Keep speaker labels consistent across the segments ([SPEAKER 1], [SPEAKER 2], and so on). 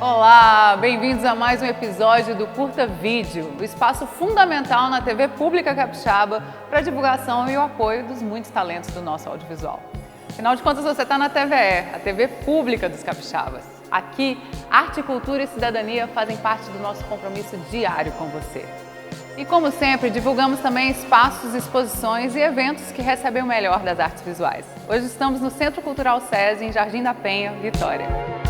[SPEAKER 1] Olá, bem-vindos a mais um episódio do Curta Vídeo, o espaço fundamental na TV Pública Capixaba para a divulgação e o apoio dos muitos talentos do nosso audiovisual. Afinal de contas, você está na TVE, a TV Pública dos Capixabas. Aqui, arte, cultura e cidadania fazem parte do nosso compromisso diário com você. E como sempre, divulgamos também espaços, exposições e eventos que recebem o melhor das artes visuais. Hoje estamos no Centro Cultural SESI, em Jardim da Penha, Vitória.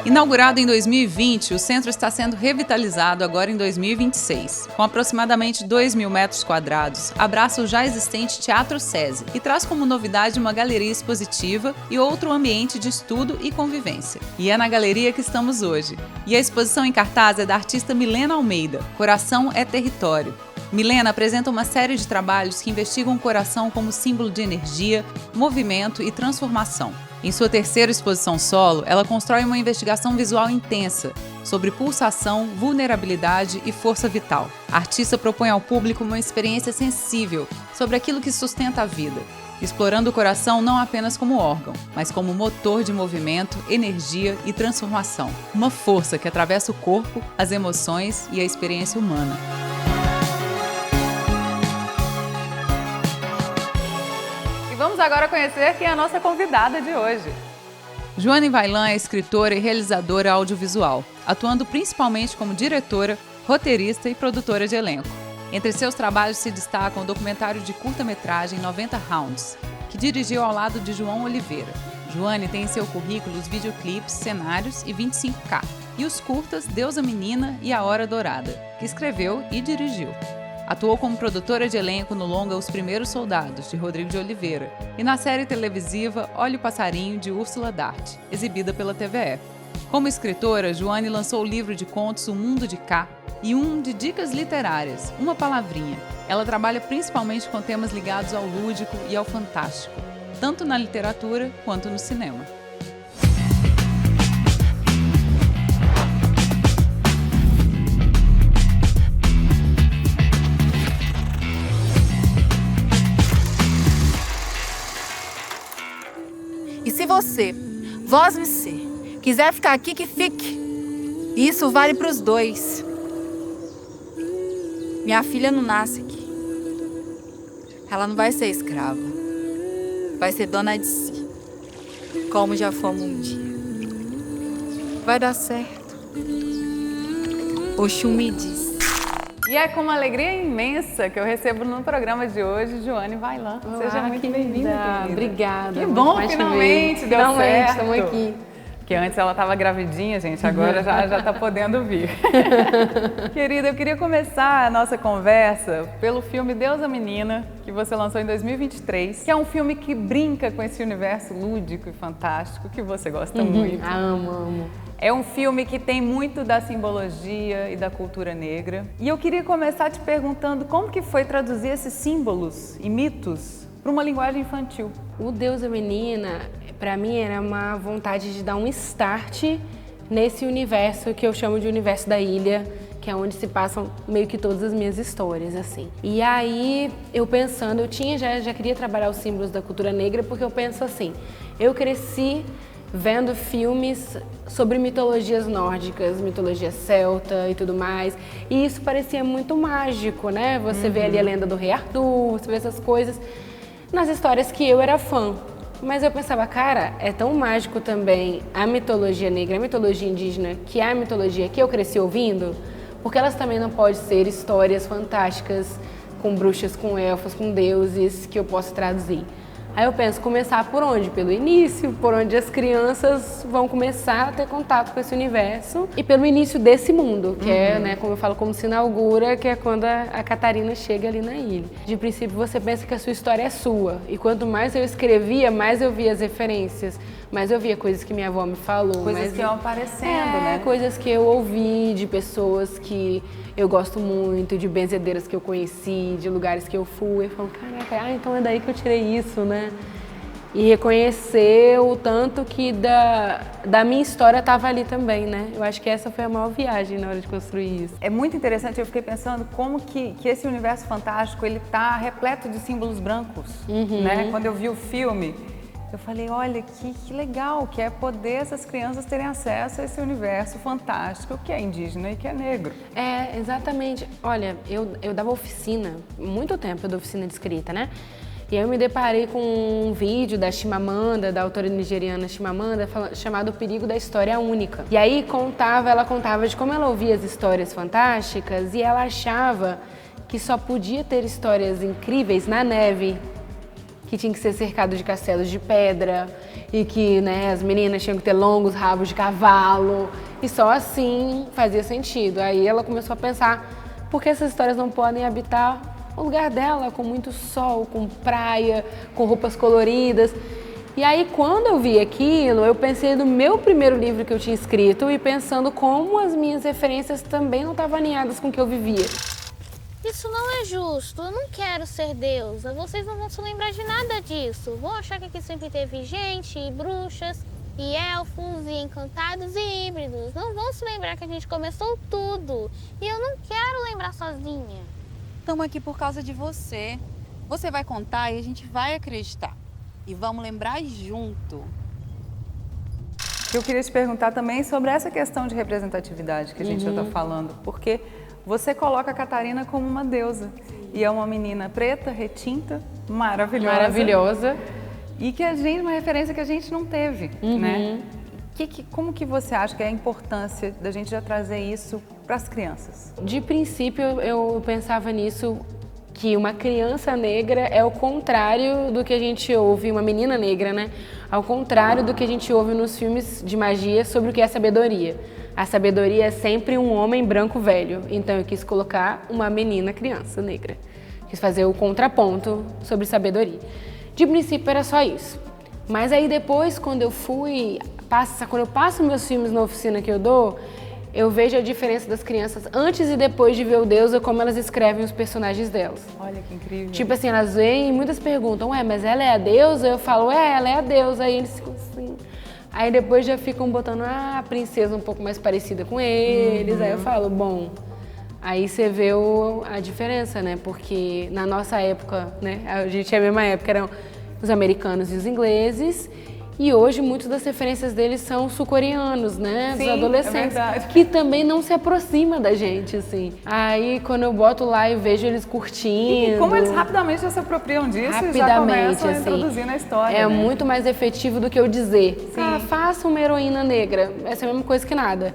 [SPEAKER 1] Inaugurado em 2020, o centro está sendo revitalizado agora em 2026. Com aproximadamente 2.000 metros quadrados, abraça o já existente Teatro SESI e traz como novidade uma galeria expositiva e outro ambiente de estudo e convivência. E é na galeria que estamos hoje. E a exposição em cartaz é da artista Milena Almeida, Coração é Território. Milena apresenta uma série de trabalhos que investigam o coração como símbolo de energia, movimento e transformação. Em sua terceira exposição solo, ela constrói uma investigação visual intensa sobre pulsação, vulnerabilidade e força vital. A artista propõe ao público uma experiência sensível sobre aquilo que sustenta a vida, explorando o coração não apenas como órgão, mas como motor de movimento, energia e transformação. Uma força que atravessa o corpo, as emoções e a experiência humana. Vamos agora conhecer quem é a nossa convidada de hoje. Joane Vaillant é escritora e realizadora audiovisual, atuando principalmente como diretora, roteirista e produtora de elenco. Entre seus trabalhos se destacam o documentário de curta-metragem 90 Rounds, que dirigiu ao lado de João Oliveira. Joane tem em seu currículo os videoclipes, cenários e 25K, e os curtas Deus a Menina e A Hora Dourada, que escreveu e dirigiu. Atuou como produtora de elenco no longa Os Primeiros Soldados, de Rodrigo de Oliveira, e na série televisiva Olha o Passarinho, de Úrsula Dart, exibida pela TVE. Como escritora, Joane lançou o livro de contos O Mundo de Cá e um de dicas literárias, Uma Palavrinha. Ela trabalha principalmente com temas ligados ao lúdico e ao fantástico, tanto na literatura quanto no cinema.
[SPEAKER 2] E se você, vós me ser, quiser ficar aqui, que fique. Isso vale para os dois. Minha filha não nasce aqui. Ela não vai ser escrava. Vai ser dona de si. Como já fomos um dia. Vai dar certo. Oxum me diz.
[SPEAKER 1] E é com uma alegria imensa que eu recebo no programa de hoje Joane Vaillant. Seja muito bem-vinda, querida.
[SPEAKER 3] Obrigada.
[SPEAKER 1] Que bom, finalmente deu certo.
[SPEAKER 3] Estamos aqui.
[SPEAKER 1] Porque antes ela estava gravidinha, gente, agora já está podendo vir. Querida, eu queria começar a nossa conversa pelo filme Deus a Menina, que você lançou em 2023, que é um filme que brinca com esse universo lúdico e fantástico que você gosta muito.
[SPEAKER 3] Amo.
[SPEAKER 1] É um filme que tem muito da simbologia e da cultura negra. E eu queria começar te perguntando como que foi traduzir esses símbolos e mitos para uma linguagem infantil.
[SPEAKER 3] O Deus a Menina, para mim, era uma vontade de dar um start nesse universo que eu chamo de universo da ilha, que é onde se passam meio que todas as minhas histórias, assim. E aí, eu pensando, já queria trabalhar os símbolos da cultura negra, porque eu penso assim, eu cresci vendo filmes sobre mitologias nórdicas, mitologia celta e tudo mais. E isso parecia muito mágico, né? Você vê ali a lenda do Rei Arthur, você vê essas coisas nas histórias que eu era fã. Mas eu pensava, cara, é tão mágico também a mitologia negra, a mitologia indígena, que é a mitologia que eu cresci ouvindo, porque elas também não podem ser histórias fantásticas com bruxas, com elfos, com deuses que eu posso traduzir. Aí eu penso, começar por onde? Pelo início, por onde as crianças vão começar a ter contato com esse universo e pelo início desse mundo, que é, né, como eu falo, como se inaugura, que é quando a Catarina chega ali na ilha. De princípio, você pensa que a sua história é sua e quanto mais eu escrevia, mais eu via as referências, mais eu via coisas que minha avó me falou.
[SPEAKER 1] Coisas que iam aparecendo, né?
[SPEAKER 3] Coisas que eu ouvi de pessoas que eu gosto muito, de benzedeiras que eu conheci, de lugares que eu fui. Eu falo, caraca, então é daí que eu tirei isso, né? e reconhecer o tanto que da minha história estava ali também, né? Eu acho que essa foi a maior viagem na hora de construir isso.
[SPEAKER 1] É muito interessante, eu fiquei pensando como que esse universo fantástico, ele tá repleto de símbolos brancos, né? Quando eu vi o filme, eu falei, olha, que legal, que é poder essas crianças terem acesso a esse universo fantástico que é indígena e que é negro.
[SPEAKER 3] É, exatamente. Olha, eu dava oficina, muito tempo eu dou oficina de escrita, né? E aí eu me deparei com um vídeo da Chimamanda, da autora nigeriana Chimamanda, chamado O Perigo da História Única. E aí ela contava de como ela ouvia as histórias fantásticas e ela achava que só podia ter histórias incríveis na neve, que tinha que ser cercado de castelos de pedra e que, né, as meninas tinham que ter longos rabos de cavalo e só assim fazia sentido. Aí ela começou a pensar por que essas histórias não podem habitar o lugar dela, com muito sol, com praia, com roupas coloridas. E aí, quando eu vi aquilo, eu pensei no meu primeiro livro que eu tinha escrito e pensando como as minhas referências também não estavam alinhadas com o que eu vivia.
[SPEAKER 4] Isso não é justo, eu não quero ser deusa, vocês não vão se lembrar de nada disso. Vão achar que aqui sempre teve gente, e bruxas, e elfos, e encantados e híbridos. Não vão se lembrar que a gente começou tudo. E eu não quero lembrar sozinha.
[SPEAKER 5] Estamos aqui por causa de você. Você vai contar e a gente vai acreditar. E vamos lembrar junto.
[SPEAKER 1] Eu queria te perguntar também sobre essa questão de representatividade que a gente já está falando, porque você coloca a Catarina como uma deusa. E é uma menina preta, retinta, maravilhosa.
[SPEAKER 3] Maravilhosa.
[SPEAKER 1] E que uma referência que a gente não teve, né? Como que você acha que é a importância da gente já trazer isso para as crianças?
[SPEAKER 3] De princípio, eu pensava nisso, que uma criança negra é o contrário do que a gente ouve, uma menina negra, né? Ao contrário do que a gente ouve nos filmes de magia sobre o que é sabedoria. A sabedoria é sempre um homem branco velho, então eu quis colocar uma menina criança negra. Quis fazer o contraponto sobre sabedoria. De princípio era só isso. Mas aí depois, quando eu passo meus filmes na oficina que eu dou, eu vejo a diferença das crianças antes e depois de ver o Deusa, como elas escrevem os personagens delas.
[SPEAKER 1] Olha que incrível.
[SPEAKER 3] Tipo assim, elas veem e muitas perguntam, mas ela é a deusa? Eu falo, ela é a deusa. Aí eles ficam assim. Aí depois já ficam botando a princesa um pouco mais parecida com eles. Aí eu falo, bom, aí você vê a diferença, né? Porque na nossa época, né? A gente é a mesma época, eram os americanos e os ingleses. E hoje, muitas das referências deles são sul-coreanos, né?
[SPEAKER 1] Sim,
[SPEAKER 3] dos adolescentes, que também não se aproxima da gente, assim. Aí, quando eu boto lá e vejo eles curtindo...
[SPEAKER 1] E como eles rapidamente já se apropriam disso e já começam a introduzir na história,
[SPEAKER 3] É
[SPEAKER 1] né?
[SPEAKER 3] muito mais efetivo do que eu dizer, faça uma heroína negra. Essa é a mesma coisa que nada.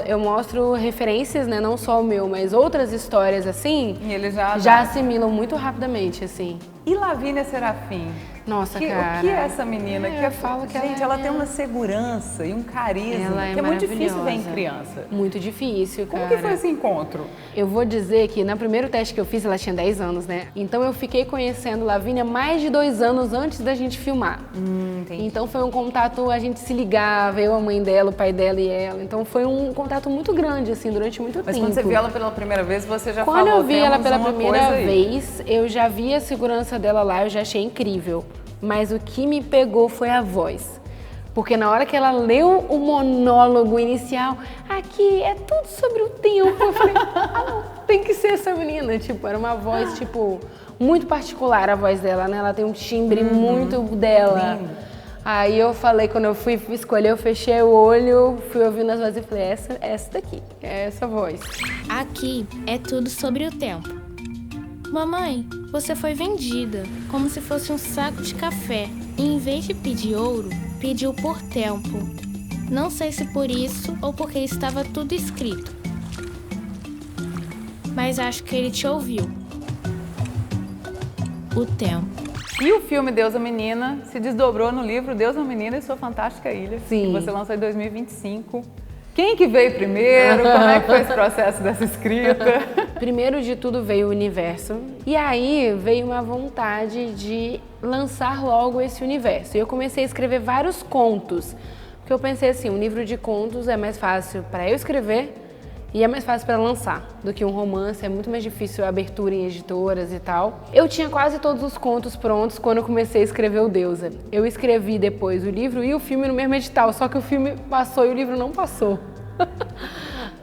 [SPEAKER 3] Eu mostro referências, né? Não só o meu, mas outras histórias, assim...
[SPEAKER 1] E eles já
[SPEAKER 3] assimilam muito rapidamente, assim.
[SPEAKER 1] E Lavínia Serafim?
[SPEAKER 3] Nossa,
[SPEAKER 1] O
[SPEAKER 3] cara.
[SPEAKER 1] que é essa menina?
[SPEAKER 3] Eu falo que
[SPEAKER 1] gente, ela tem uma segurança e um carisma
[SPEAKER 3] Ela é
[SPEAKER 1] que é muito difícil ver em
[SPEAKER 3] maravilhosa.
[SPEAKER 1] criança.
[SPEAKER 3] Muito difícil, cara.
[SPEAKER 1] Como que foi esse encontro?
[SPEAKER 3] Eu vou dizer que no primeiro teste que eu fiz, ela tinha 10 anos, né? Então eu fiquei conhecendo Lavínia mais de 2 anos antes da gente filmar.
[SPEAKER 1] Entendi.
[SPEAKER 3] Então foi um contato, a gente se ligava, eu, a mãe dela, o pai dela e ela. Então foi um contato muito grande, assim, durante muito tempo.
[SPEAKER 1] Mas quando você viu ela pela primeira vez, você já
[SPEAKER 3] Quando
[SPEAKER 1] falou,
[SPEAKER 3] eu vi ela
[SPEAKER 1] "Temos
[SPEAKER 3] pela
[SPEAKER 1] uma
[SPEAKER 3] primeira
[SPEAKER 1] coisa aí."
[SPEAKER 3] vez, eu já vi a segurança dela lá, eu já achei incrível. Mas o que me pegou foi a voz. Porque na hora que ela leu o monólogo inicial, aqui é tudo sobre o tempo, eu falei, não, tem que ser essa menina. Tipo, era uma voz, tipo, muito particular a voz dela, né? Ela tem um timbre muito dela.
[SPEAKER 1] Lindo.
[SPEAKER 3] Aí eu falei, quando eu fui escolher, eu fechei o olho, fui ouvindo as vozes e falei, essa daqui, é essa voz.
[SPEAKER 6] Aqui é tudo sobre o tempo. Mamãe, você foi vendida, como se fosse um saco de café. E em vez de pedir ouro, pediu por tempo. Não sei se por isso ou porque estava tudo escrito. Mas acho que ele te ouviu. O tempo.
[SPEAKER 1] E o filme Deus ou Menina se desdobrou no livro Deus ou Menina e Sua Fantástica Ilha,
[SPEAKER 3] Sim.
[SPEAKER 1] que você lançou em 2025. Quem que veio primeiro? Como é que foi esse processo dessa escrita?
[SPEAKER 3] Primeiro de tudo veio o universo e aí veio uma vontade de lançar logo esse universo. E eu comecei a escrever vários contos, porque eu pensei assim, um livro de contos é mais fácil para eu escrever E é mais fácil para lançar do que um romance, é muito mais difícil a abertura em editoras e tal. Eu tinha quase todos os contos prontos quando eu comecei a escrever o Deusa. Eu escrevi depois o livro e o filme no mesmo edital, só que o filme passou e o livro não passou.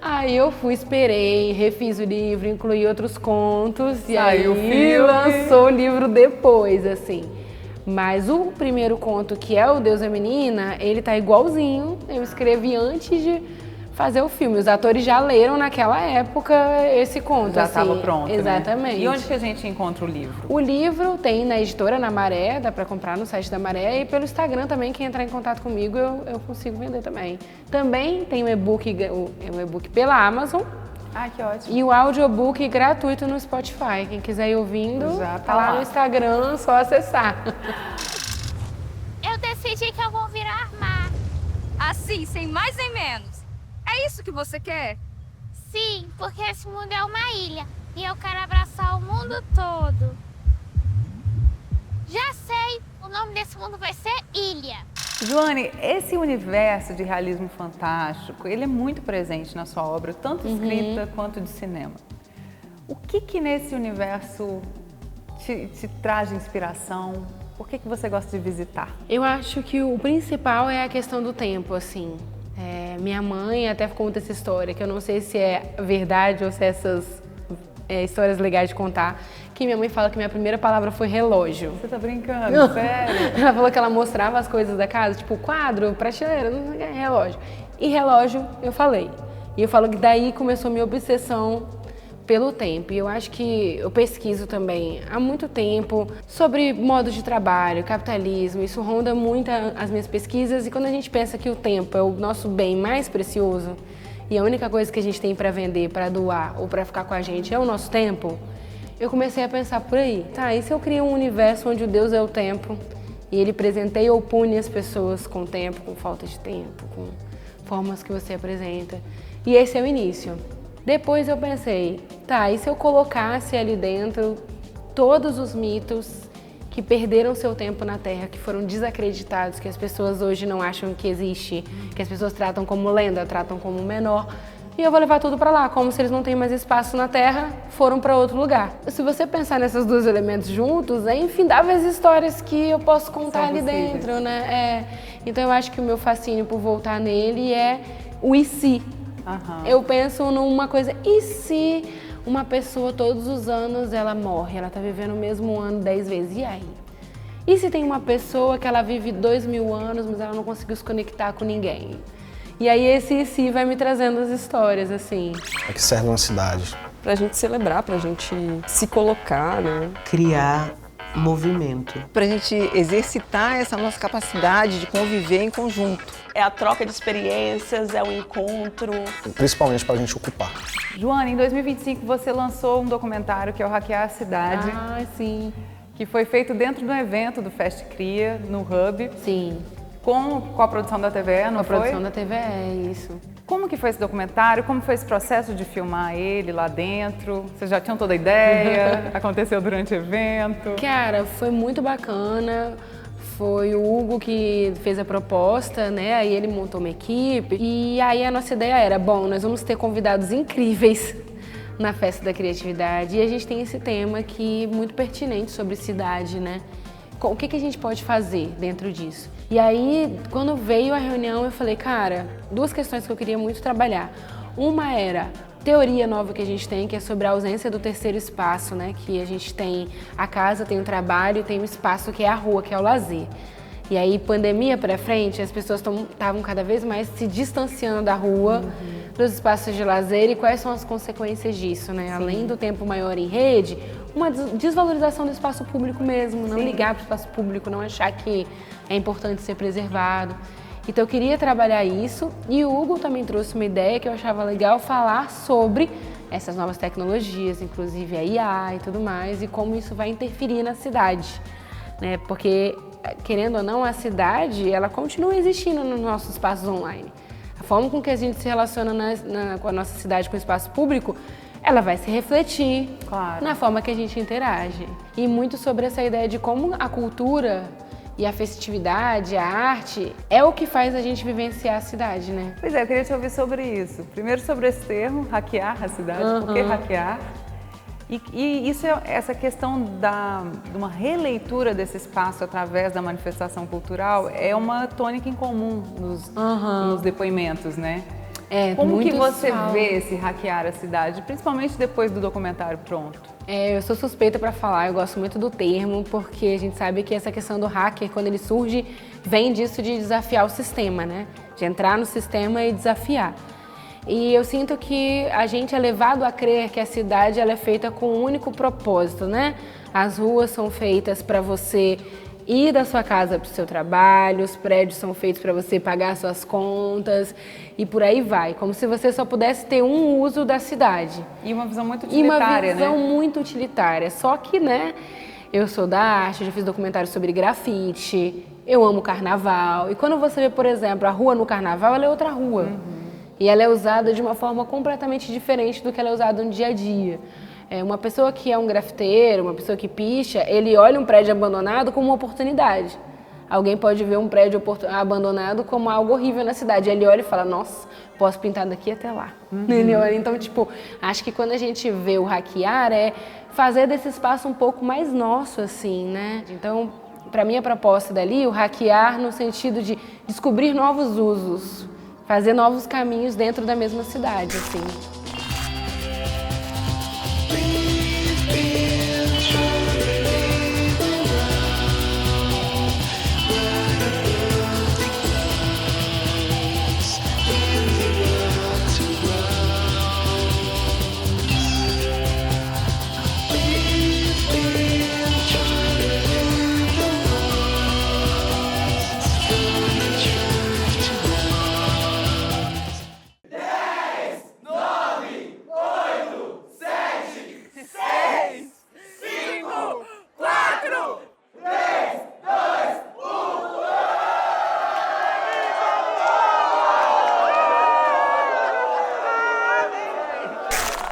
[SPEAKER 3] Aí eu fui, esperei, refiz o livro, incluí outros contos e aí
[SPEAKER 1] o filme.
[SPEAKER 3] lançou o livro depois, assim. Mas o primeiro conto, que é o Deus é Menina, ele tá igualzinho. Eu escrevi antes de fazer o filme. Os atores já leram naquela época esse conto.
[SPEAKER 1] Já
[SPEAKER 3] assim.
[SPEAKER 1] estava pronto,
[SPEAKER 3] Exatamente.
[SPEAKER 1] Né? E onde que a gente encontra o livro?
[SPEAKER 3] O livro tem na editora, na Maré, dá para comprar no site da Maré, e pelo Instagram também, quem entrar em contato comigo, eu consigo vender também. Também tem o e-book pela Amazon.
[SPEAKER 1] Ah, que ótimo.
[SPEAKER 3] E o audiobook gratuito no Spotify. Quem quiser ir ouvindo,
[SPEAKER 1] Já
[SPEAKER 3] tá lá no Instagram, só acessar.
[SPEAKER 4] Eu decidi que eu vou virar mar.
[SPEAKER 7] Assim, sem mais nem menos. É isso que você quer?
[SPEAKER 4] Sim, porque esse mundo é uma ilha e eu quero abraçar o mundo todo. Já sei, o nome desse mundo vai ser Ilha.
[SPEAKER 1] Joane, esse universo de realismo fantástico, ele é muito presente na sua obra, tanto escrita quanto de cinema. O que nesse universo te traz de inspiração? Por que você gosta de visitar?
[SPEAKER 3] Eu acho que o principal é a questão do tempo, assim. Minha mãe até conta essa história, que eu não sei se é verdade ou se é essas histórias legais de contar, que minha mãe fala que minha primeira palavra foi relógio.
[SPEAKER 1] Você tá brincando? Sério?
[SPEAKER 3] Ela falou que ela mostrava as coisas da casa, tipo quadro, prateleira, relógio. E relógio eu falei. E eu falo que daí começou minha obsessão pelo tempo. E eu acho que eu pesquiso também há muito tempo sobre modo de trabalho, capitalismo. Isso ronda muito as minhas pesquisas. E quando a gente pensa que o tempo é o nosso bem mais precioso e a única coisa que a gente tem para vender, para doar ou para ficar com a gente é o nosso tempo, eu comecei a pensar por aí. Tá, e se eu crio um universo onde o Deus é o tempo e ele presenteia ou pune as pessoas com tempo, com falta de tempo, com formas que você apresenta? E esse é o início. Depois eu pensei, tá, e se eu colocasse ali dentro todos os mitos que perderam seu tempo na Terra, que foram desacreditados, que as pessoas hoje não acham que existe, que as pessoas tratam como lenda, tratam como menor, e eu vou levar tudo para lá, como se eles não têm mais espaço na Terra, foram para outro lugar. Se você pensar nesses dois elementos juntos, é infindáveis histórias que eu posso contar ali dentro, né? Então eu acho que o meu fascínio por voltar nele é o e se. Eu penso numa coisa, e se uma pessoa todos os anos ela morre, ela tá vivendo o mesmo ano 10 vezes, e aí? E se tem uma pessoa que ela vive 2000 anos, mas ela não conseguiu se conectar com ninguém? E aí esse e se vai me trazendo as histórias, assim.
[SPEAKER 8] É que serve uma cidade.
[SPEAKER 9] Pra gente celebrar, pra gente se colocar, né?
[SPEAKER 10] Criar movimento.
[SPEAKER 11] Pra gente exercitar essa nossa capacidade de conviver em conjunto.
[SPEAKER 12] É a troca de experiências, é o encontro.
[SPEAKER 8] Principalmente pra gente ocupar.
[SPEAKER 1] Joane, em 2025 você lançou um documentário que é o Hackear a Cidade.
[SPEAKER 3] Ah, sim.
[SPEAKER 1] Que foi feito dentro do evento do Fest Cria, no Hub.
[SPEAKER 3] Sim.
[SPEAKER 1] Com a produção da TVE, não foi?
[SPEAKER 3] Com a produção da TVE, isso.
[SPEAKER 1] Como que foi esse documentário? Como foi esse processo de filmar ele lá dentro? Vocês já tinham toda a ideia? Aconteceu durante o evento?
[SPEAKER 3] Cara, foi muito bacana. Foi o Hugo que fez a proposta, né? Aí ele montou uma equipe. E aí a nossa ideia era, bom, nós vamos ter convidados incríveis na Festa da Criatividade. E a gente tem esse tema aqui muito pertinente sobre cidade, né? O que a gente pode fazer dentro disso? E aí, quando veio a reunião, eu falei, cara, duas questões que eu queria muito trabalhar. Uma era teoria nova que a gente tem, que é sobre a ausência do terceiro espaço, né? Que a gente tem a casa, tem o trabalho e tem o espaço que é a rua, que é o lazer. E aí, pandemia para frente, as pessoas estavam cada vez mais se distanciando da rua, dos espaços de lazer, e quais são as consequências disso, né? Sim. Além do tempo maior em rede, uma desvalorização do espaço público mesmo, não ligar para o espaço público, não achar que é importante ser preservado. Então eu queria trabalhar isso, e o Hugo também trouxe uma ideia que eu achava legal falar sobre essas novas tecnologias, inclusive a IA e tudo mais, e como isso vai interferir na cidade, né? Porque, querendo ou não, a cidade, ela continua existindo nos nossos espaços online. A forma com que a gente se relaciona com a nossa cidade, com o espaço público, ela vai se refletir na forma que a gente interage. E muito sobre essa ideia de como a cultura E a festividade, a arte, é o que faz a gente vivenciar a cidade, né?
[SPEAKER 1] Pois é, eu queria te ouvir sobre isso. Primeiro sobre esse termo, hackear a cidade, por que hackear? E isso essa questão de uma releitura desse espaço através da manifestação cultural é uma tônica em comum nos depoimentos, né? Como que você vê esse hackear a cidade, principalmente depois do documentário pronto?
[SPEAKER 3] Eu sou suspeita para falar, eu gosto muito do termo, porque a gente sabe que essa questão do hacker, quando ele surge, vem disso de desafiar o sistema, né? De entrar no sistema e desafiar. E eu sinto que a gente é levado a crer que a cidade ela é feita com um único propósito, né? As ruas são feitas para você ir da sua casa para o seu trabalho, os prédios são feitos para você pagar suas contas e por aí vai. Como se você só pudesse ter um uso da cidade.
[SPEAKER 1] E uma visão muito utilitária, né?
[SPEAKER 3] E uma visão muito utilitária. Só que, né, eu sou da arte, já fiz documentário sobre grafite, eu amo carnaval. E quando você vê, por exemplo, a rua no carnaval, ela é outra rua. E ela é usada de uma forma completamente diferente do que ela é usada no dia a dia. Uma pessoa que é um grafiteiro, uma pessoa que picha, ele olha um prédio abandonado como uma oportunidade. Alguém pode ver um prédio abandonado como algo horrível na cidade. Ele olha e fala, nossa, posso pintar daqui até lá. Então, tipo, acho que quando a gente vê o hackear, é fazer desse espaço um pouco mais nosso, assim, né? Então, para mim, a proposta dali, o hackear no sentido de descobrir novos usos, fazer novos caminhos dentro da mesma cidade, assim.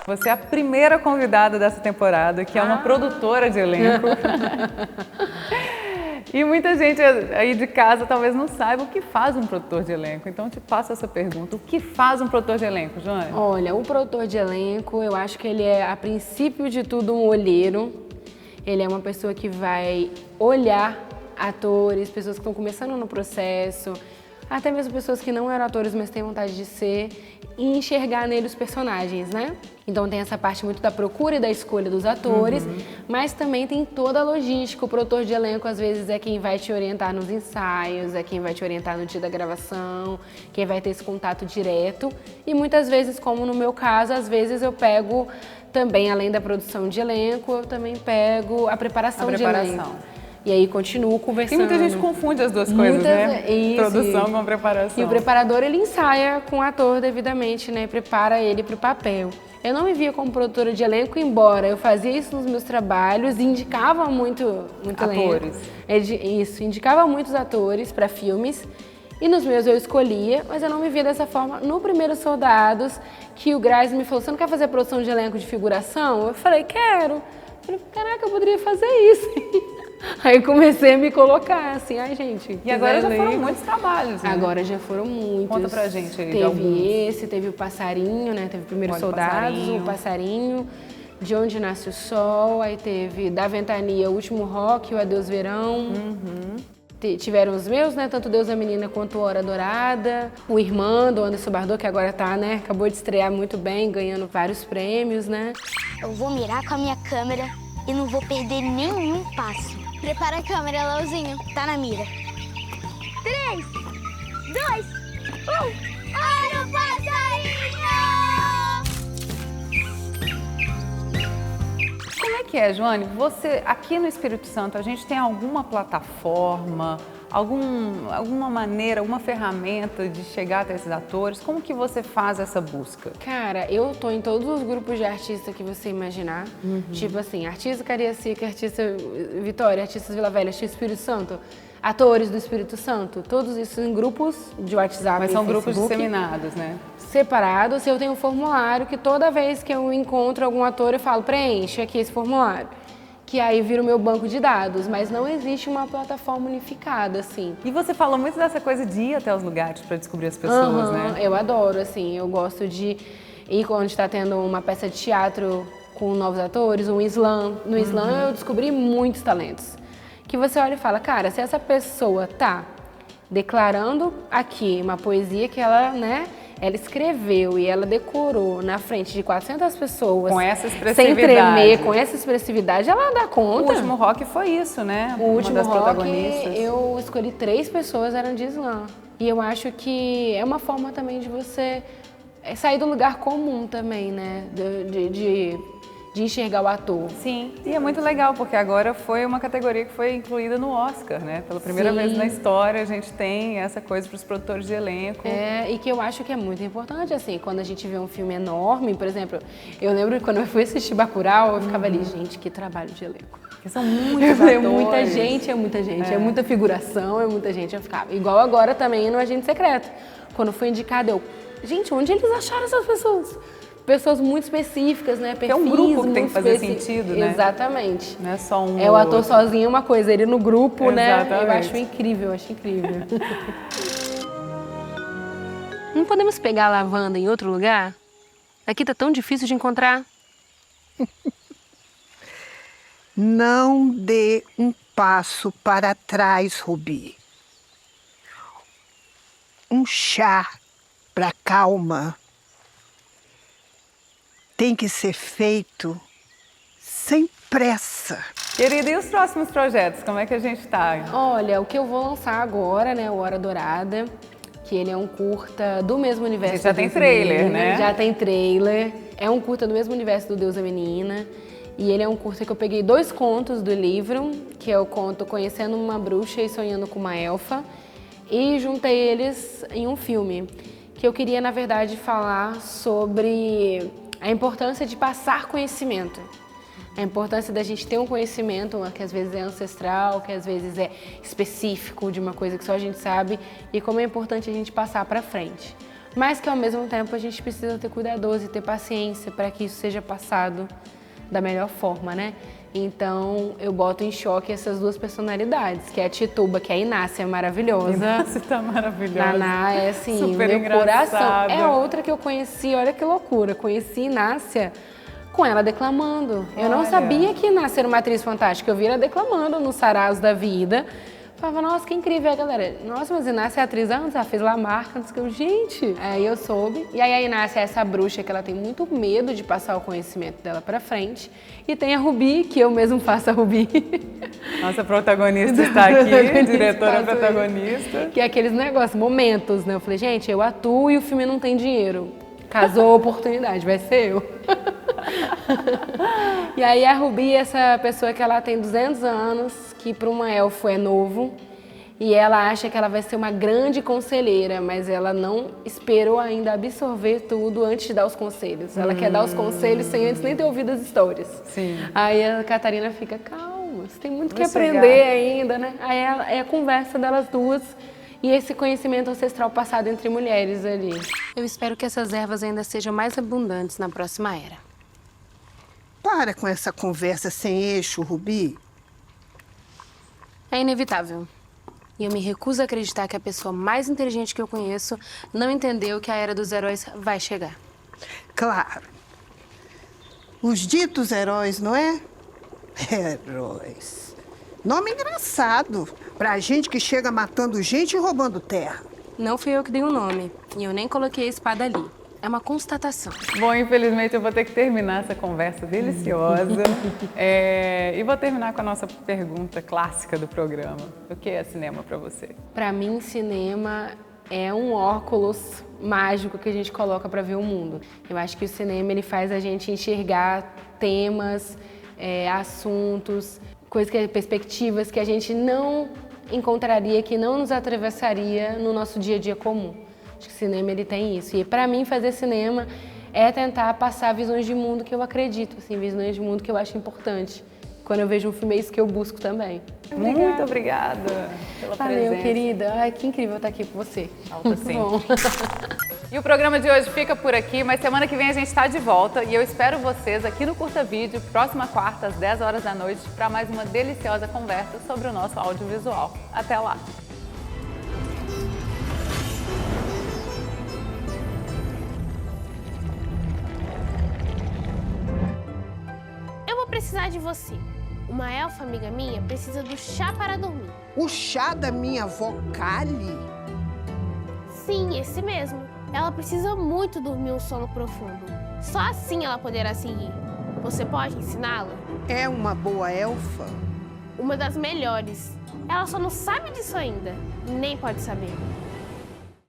[SPEAKER 1] Você é a primeira convidada dessa temporada, que é uma produtora de elenco. E muita gente aí de casa talvez não saiba o que faz um produtor de elenco. Então, eu te passo essa pergunta. O que faz um produtor de elenco, Joane?
[SPEAKER 3] Olha, o produtor de elenco, eu acho que ele é, a princípio de tudo, um olheiro. Ele é uma pessoa que vai olhar atores, pessoas que estão começando no processo, até mesmo pessoas que não eram atores, mas têm vontade de ser, e enxergar nele os personagens, né? Então tem essa parte muito da procura e da escolha dos atores, mas também tem toda a logística. O produtor de elenco, às vezes, é quem vai te orientar nos ensaios, é quem vai te orientar no dia da gravação, quem vai ter esse contato direto. E muitas vezes, como no meu caso, às vezes eu pego também, além da produção de elenco, eu também pego a preparação de elenco. E aí continuo conversando.
[SPEAKER 1] E muita gente confunde as duas coisas, né?
[SPEAKER 3] Isso.
[SPEAKER 1] Produção com preparação.
[SPEAKER 3] E o preparador, ele ensaia com o ator devidamente, né? Prepara ele para o papel. Eu não me via como produtora de elenco, embora eu fazia isso nos meus trabalhos e indicava muito
[SPEAKER 1] atores.
[SPEAKER 3] Isso, indicava muitos atores para filmes. E nos meus eu escolhia, mas eu não me via dessa forma. No Primeiros Soldados, que o Graz me falou, você não quer fazer produção de elenco de figuração? Eu falei, quero. Eu falei, caraca, eu poderia fazer isso. Aí comecei a me colocar, assim, ai gente.
[SPEAKER 1] E agora já foram muitos trabalhos, né?
[SPEAKER 3] Agora já foram muitos.
[SPEAKER 1] Conta pra gente aí.
[SPEAKER 3] Teve esse, teve o Passarinho, né? Teve Primeiros Soldados, o Passarinho, De Onde Nasce o Sol, aí teve Da Ventania, O Último Rock, O Adeus Verão. Tiveram os meus, né? Tanto Deus da Menina quanto Hora Dourada. O Irmã, do Anderson Bardot, que agora tá, né? Acabou de estrear muito bem, ganhando vários prêmios, né?
[SPEAKER 13] Eu vou mirar com a minha câmera e não vou perder nenhum passo. Prepara a câmera, Lauzinho. Tá na mira. 3, 2, 1. Olha o passarinho!
[SPEAKER 1] Como é que é, Joane? Você, aqui no Espírito Santo, a gente tem alguma plataforma, alguma maneira, alguma ferramenta de chegar até esses atores? Como que você faz essa busca?
[SPEAKER 3] Cara, eu tô em todos os grupos de artista que você imaginar. Tipo assim, artista Cariacica, artista Vitória, artistas Vila Velha, artista Espírito Santo, atores do Espírito Santo, todos isso em grupos de WhatsApp.
[SPEAKER 1] Mas são grupos
[SPEAKER 3] Facebook,
[SPEAKER 1] disseminados, né?
[SPEAKER 3] Separados. Eu tenho um formulário que toda vez que eu encontro algum ator, eu falo, preenche aqui esse formulário. que aí vira o meu banco de dados, mas não existe uma plataforma unificada, assim.
[SPEAKER 1] E você falou muito dessa coisa de ir até os lugares para descobrir as pessoas, né?
[SPEAKER 3] Eu adoro, assim, eu gosto de ir quando está tendo uma peça de teatro com novos atores, um slam. No slam eu descobri muitos talentos. Que você olha e fala, cara, se essa pessoa tá declarando aqui uma poesia que ela, né, ela escreveu e ela decorou na frente de 400 pessoas.
[SPEAKER 1] Com essa expressividade.
[SPEAKER 3] Sem tremer, com essa expressividade, ela dá conta.
[SPEAKER 1] O último rock foi isso, né?
[SPEAKER 3] O último rock, eu escolhi 3 pessoas, eram de slam. E eu acho que é uma forma também de você sair do lugar comum também, né? De enxergar o ator.
[SPEAKER 1] Sim, e é muito legal, porque agora foi uma categoria que foi incluída no Oscar, né? Pela primeira vez na história a gente tem essa coisa para os produtores de elenco.
[SPEAKER 3] E que eu acho que é muito importante, assim, quando a gente vê um filme enorme, por exemplo, eu lembro que quando eu fui assistir Bacurau, eu ficava ali, gente, que trabalho de elenco.
[SPEAKER 1] Porque são muitos atores.
[SPEAKER 3] Muita gente, é muita figuração, é muita gente. Eu ficava, igual agora também no Agente Secreto. Quando foi indicado, eu, gente, onde eles acharam essas pessoas? Pessoas muito específicas, né? Perfis,
[SPEAKER 1] é um grupo que tem que fazer sentido, né?
[SPEAKER 3] Exatamente.
[SPEAKER 1] Não é só um.
[SPEAKER 3] É o ator sozinho uma coisa, ele no grupo,
[SPEAKER 1] exatamente,
[SPEAKER 3] né? Eu acho incrível,
[SPEAKER 14] Não podemos pegar a lavanda em outro lugar? Aqui tá tão difícil de encontrar.
[SPEAKER 15] Não dê um passo para trás, Rubi. Um chá para calma tem que ser feito sem pressa.
[SPEAKER 1] Querida, e os próximos projetos? Como é que a gente tá?
[SPEAKER 3] Olha, o que eu vou lançar agora, né, o Hora Dourada, que ele é um curta do mesmo universo.
[SPEAKER 1] Já tem trailer, né?
[SPEAKER 3] Já tem trailer. É um curta do mesmo universo do Deus e a Menina. E ele é um curta que eu peguei 2 contos do livro, que é o conto Conhecendo uma Bruxa e Sonhando com uma Elfa, e juntei eles em um filme, que eu queria, na verdade, falar sobre a importância de passar conhecimento. A importância da gente ter um conhecimento que às vezes é ancestral, que às vezes é específico de uma coisa que só a gente sabe, e como é importante a gente passar para frente. Mas que ao mesmo tempo a gente precisa ter cuidadoso e ter paciência para que isso seja passado da melhor forma, né? Então eu boto em choque essas 2 personalidades, que é a Tituba, que é a Inácia, maravilhosa.
[SPEAKER 1] Inácia tá maravilhosa.
[SPEAKER 3] Naná é assim,
[SPEAKER 1] super
[SPEAKER 3] meu
[SPEAKER 1] engraçada.
[SPEAKER 3] coração. É outra que eu conheci, olha que loucura, conheci Inácia com ela declamando. Eu não sabia que Inácia era uma atriz fantástica, eu vi ela declamando nos saraus da vida. Falava, nossa, que incrível. Aí a galera, nossa, mas Inácia é atriz antes, ela fez Lamarca, não sei o que. Gente, aí eu soube. E aí a Inácia é essa bruxa que ela tem muito medo de passar o conhecimento dela pra frente. E tem a Rubi, que eu mesmo faço a Rubi.
[SPEAKER 1] Nossa protagonista está aqui, diretora protagonista.
[SPEAKER 3] Que é aqueles negócios, momentos, né? Eu falei, gente, eu atuo e o filme não tem dinheiro. Casou a oportunidade, vai ser eu. E aí a Rubi é essa pessoa que ela tem 200 anos, que para uma elfo é novo, e ela acha que ela vai ser uma grande conselheira, mas ela não esperou ainda absorver tudo antes de dar os conselhos. Ela quer dar os conselhos sem antes nem ter ouvido as histórias.
[SPEAKER 1] Sim.
[SPEAKER 3] Aí a Catarina fica, calma, você tem muito que aprender ainda, né? Aí é a conversa delas duas e esse conhecimento ancestral passado entre mulheres ali.
[SPEAKER 14] Eu espero que essas ervas ainda sejam mais abundantes na próxima era.
[SPEAKER 15] Para com essa conversa sem eixo, Rubi.
[SPEAKER 14] É inevitável. E eu me recuso a acreditar que a pessoa mais inteligente que eu conheço não entendeu que a Era dos Heróis vai chegar.
[SPEAKER 15] Claro. Os ditos heróis, não é? Heróis. Nome engraçado pra gente que chega matando gente e roubando terra.
[SPEAKER 14] Não fui eu que dei o nome. E eu nem coloquei a espada ali. É uma constatação.
[SPEAKER 1] Bom, infelizmente eu vou ter que terminar essa conversa deliciosa. E vou terminar com a nossa pergunta clássica do programa. O que é cinema para você?
[SPEAKER 3] Para mim, cinema é um óculos mágico que a gente coloca para ver o mundo. Eu acho que o cinema ele faz a gente enxergar temas, assuntos, perspectivas que a gente não encontraria, que não nos atravessaria no nosso dia a dia comum. Acho que o cinema ele tem isso. E para mim fazer cinema é tentar passar visões de mundo que eu acredito, assim, visões de mundo que eu acho importante. Quando eu vejo um filme, é isso que eu busco também.
[SPEAKER 1] Muito obrigada pela presença.
[SPEAKER 3] Valeu, querida. Ai, que incrível estar aqui com você.
[SPEAKER 1] Alta sim.
[SPEAKER 3] Bom.
[SPEAKER 1] E o programa de hoje fica por aqui, mas semana que vem a gente está de volta e eu espero vocês aqui no Curta Vídeo, próxima quarta, às 10 horas da noite, para mais uma deliciosa conversa sobre o nosso audiovisual. Até lá!
[SPEAKER 4] Eu vou precisar de você. Uma elfa amiga minha precisa do chá para dormir.
[SPEAKER 15] O chá da minha avó Kali?
[SPEAKER 4] Sim, esse mesmo. Ela precisa muito dormir um sono profundo. Só assim ela poderá seguir. Você pode ensiná-la?
[SPEAKER 15] É uma boa elfa?
[SPEAKER 4] Uma das melhores. Ela só não sabe disso ainda. Nem pode saber.